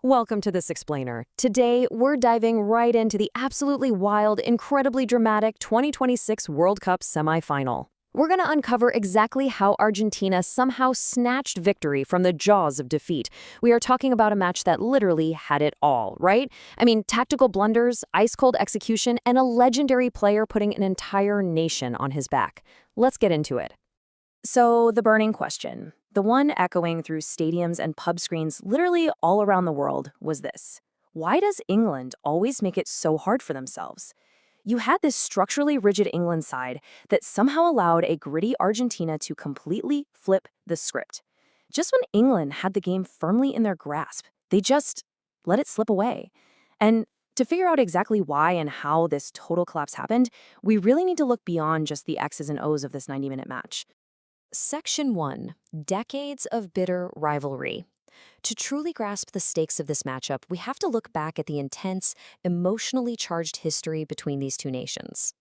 Welcome to This Explainer. Today, we're diving right into the absolutely wild, incredibly dramatic 2026 World Cup Semifinal. We're going to uncover exactly how Argentina somehow snatched victory from the jaws of defeat. We are talking about a match that literally had it all, right? I mean, tactical blunders, ice-cold execution, and a legendary player putting an entire nation on his back. Let's get into it. So, the burning question, the one echoing through stadiums and pub screens literally all around the world, was this. Why does England always make it so hard for themselves? You had this structurally rigid England side that somehow allowed a gritty Argentina to completely flip the script. Just when England had the game firmly in their grasp, they just let it slip away. And to figure out exactly why and how this total collapse happened, we really need to look beyond just the X's and O's of this 90-minute match. Section 1. Decades of bitter rivalry. To truly grasp the stakes of this matchup, we have to look back at the intense, emotionally charged history between these two nations.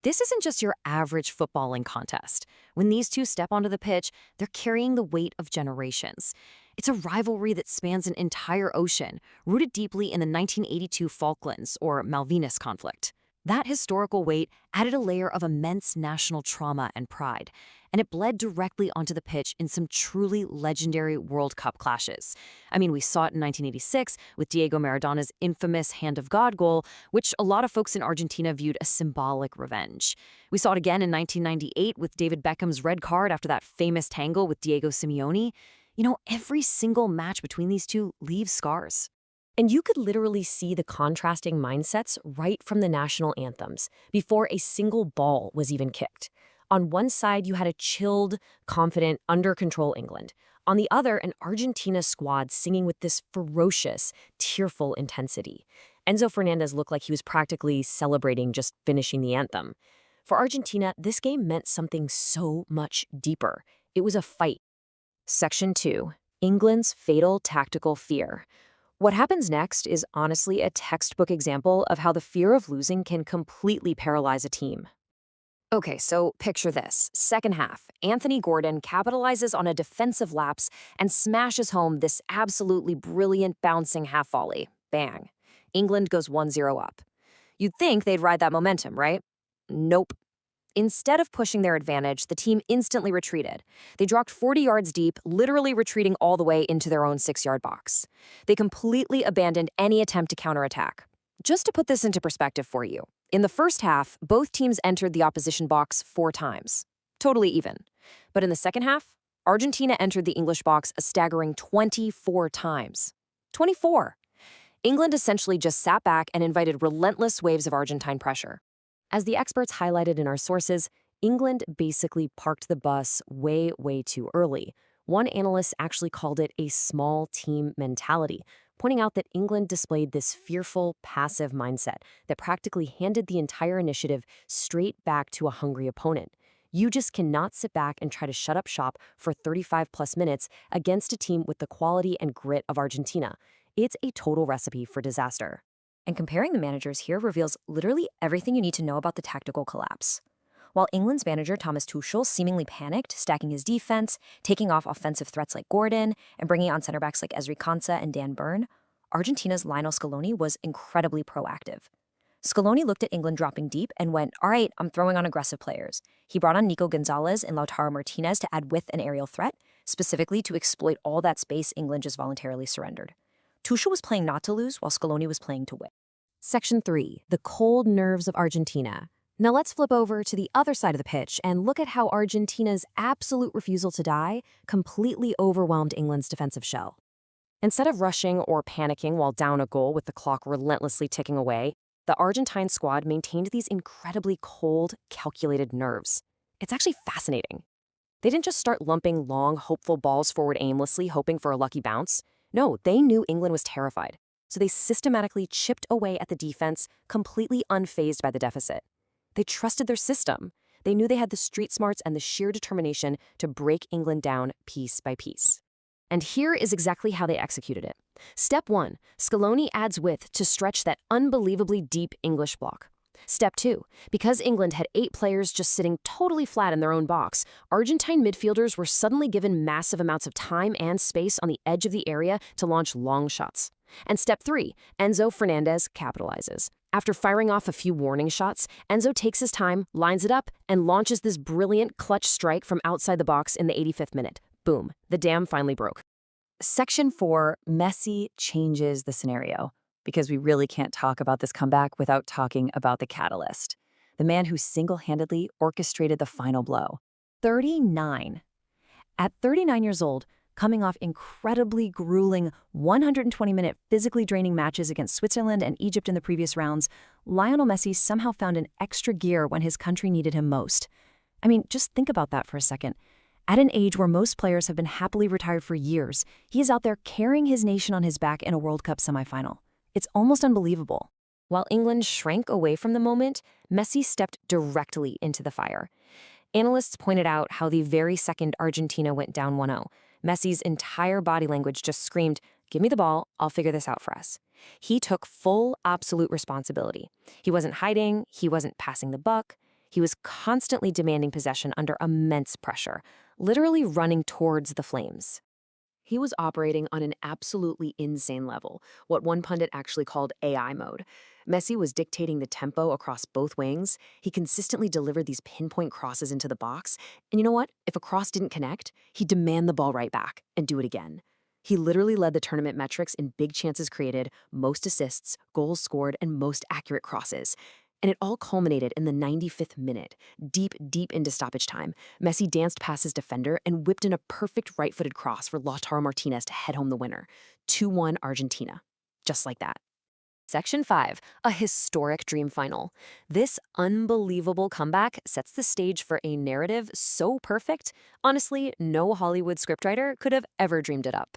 This isn't just your average footballing contest. When these two step onto the pitch, they're carrying the weight of generations. It's a rivalry that spans an entire ocean, rooted deeply in the 1982 Falklands or Malvinas conflict. That historical weight added a layer of immense national trauma and pride, and it bled directly onto the pitch in some truly legendary World Cup clashes. I mean, we saw it in 1986 with Diego Maradona's infamous Hand of God goal, which a lot of folks in Argentina viewed as symbolic revenge. We saw it again in 1998 with David Beckham's red card after that famous tangle with Diego Simeone. You know, every single match between these two leaves scars. And you could literally see the contrasting mindsets right from the national anthems, before a single ball was even kicked. On one side, you had a chilled, confident, under-control England. On the other, an Argentina squad singing with this ferocious, tearful intensity. Enzo Fernandez looked like he was practically celebrating just finishing the anthem. For Argentina, this game meant something so much deeper. It was a fight. Section 2. England's fatal tactical fear. What happens next is honestly a textbook example of how the fear of losing can completely paralyze a team. Okay, so picture this. Second half, Anthony Gordon capitalizes on a defensive lapse and smashes home this absolutely brilliant bouncing half volley. Bang. England goes 1-0 up. You'd think they'd ride that momentum, right? Nope. Instead of pushing their advantage, the team instantly retreated. They dropped 40 yards deep, literally retreating all the way into their own 6-yard box. They completely abandoned any attempt to counterattack. Just to put this into perspective for you, in the first half, both teams entered the opposition box 4 times. Totally even. But in the second half, Argentina entered the English box a staggering 24 times. 24! England essentially just sat back and invited relentless waves of Argentine pressure. As the experts highlighted in our sources, England basically parked the bus way, way too early. One analyst actually called it a small team mentality, pointing out that England displayed this fearful, passive mindset that practically handed the entire initiative straight back to a hungry opponent. You just cannot sit back and try to shut up shop for 35+ minutes against a team with the quality and grit of Argentina. It's a total recipe for disaster. And comparing the managers here reveals literally everything you need to know about the tactical collapse. While England's manager Thomas Tuchel seemingly panicked, stacking his defense, taking off offensive threats like Gordon, and bringing on center backs like Ezri Konsa and Dan Burn, Argentina's Lionel Scaloni was incredibly proactive. Scaloni looked at England dropping deep and went, all right, I'm throwing on aggressive players. He brought on Nico Gonzalez and Lautaro Martinez to add width and aerial threat, specifically to exploit all that space England just voluntarily surrendered. Tuchel was playing not to lose, while Scaloni was playing to win. Section 3. The cold nerves of Argentina. Now let's flip over to the other side of the pitch and look at how Argentina's absolute refusal to die completely overwhelmed England's defensive shell. Instead of rushing or panicking while down a goal with the clock relentlessly ticking away, the Argentine squad maintained these incredibly cold, calculated nerves. It's actually fascinating. They didn't just start lumping long, hopeful balls forward aimlessly, hoping for a lucky bounce. No, they knew England was terrified. So they systematically chipped away at the defense, completely unfazed by the deficit. They trusted their system. They knew they had the street smarts and the sheer determination to break England down piece by piece. And here is exactly how they executed it. Step 1, Scaloni adds width to stretch that unbelievably deep English block. Step 2, because England had 8 players just sitting totally flat in their own box, Argentine midfielders were suddenly given massive amounts of time and space on the edge of the area to launch long shots. And step 3, Enzo Fernandez capitalizes. After firing off a few warning shots, Enzo takes his time, lines it up, and launches this brilliant clutch strike from outside the box in the 85th minute. Boom, the dam finally broke. Section 4, Messi changes the scenario, because we really can't talk about this comeback without talking about the catalyst, the man who single-handedly orchestrated the final blow. 39. At 39 years old, coming off incredibly grueling 120-minute physically draining matches against Switzerland and Egypt in the previous rounds, Lionel Messi somehow found an extra gear when his country needed him most. I mean, just think about that for a second. At an age where most players have been happily retired for years, he is out there carrying his nation on his back in a World Cup semifinal. It's almost unbelievable. While England shrank away from the moment, Messi stepped directly into the fire. Analysts pointed out how the very second Argentina went down 1-0, Messi's entire body language just screamed, "Give me the ball, I'll figure this out for us." He took full, absolute responsibility. He wasn't hiding, he wasn't passing the buck. He was constantly demanding possession under immense pressure, literally running towards the flames. He was operating on an absolutely insane level, what one pundit actually called AI mode. Messi was dictating the tempo across both wings. He consistently delivered these pinpoint crosses into the box. And you know what? If a cross didn't connect, he'd demand the ball right back and do it again. He literally led the tournament metrics in big chances created, most assists, goals scored, and most accurate crosses. And it all culminated in the 95th minute. Deep into stoppage time, Messi danced past his defender and whipped in a perfect right-footed cross for Lautaro Martinez to head home the winner. 2-1 Argentina. Just like that. Section 5, a historic dream final. This unbelievable comeback sets the stage for a narrative so perfect, honestly, no Hollywood scriptwriter could have ever dreamed it up.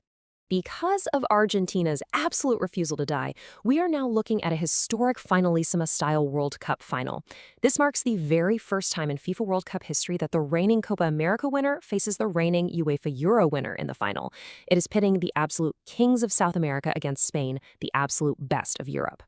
Because of Argentina's absolute refusal to die, we are now looking at a historic Finalissima-style World Cup final. This marks the very first time in FIFA World Cup history that the reigning Copa América winner faces the reigning UEFA Euro winner in the final. It is pitting the absolute kings of South America against Spain, the absolute best of Europe.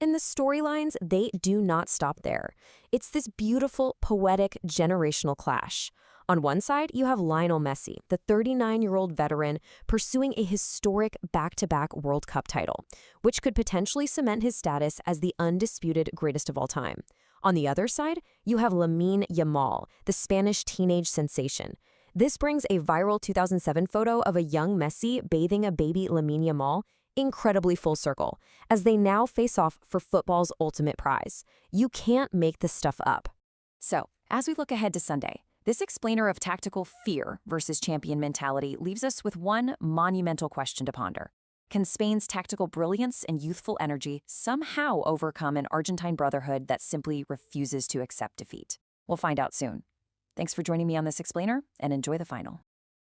And the storylines, they do not stop there. It's this beautiful, poetic, generational clash. On one side, you have Lionel Messi, the 39-year-old veteran, pursuing a historic back-to-back World Cup title, which could potentially cement his status as the undisputed greatest of all time. On the other side, you have Lamine Yamal, the Spanish teenage sensation. This brings a viral 2007 photo of a young Messi bathing a baby Lamine Yamal incredibly full circle, as they now face off for football's ultimate prize. You can't make this stuff up. So, as we look ahead to Sunday, this explainer of tactical fear versus champion mentality leaves us with one monumental question to ponder. Can Spain's tactical brilliance and youthful energy somehow overcome an Argentine brotherhood that simply refuses to accept defeat? We'll find out soon. Thanks for joining me on this explainer, and enjoy the final.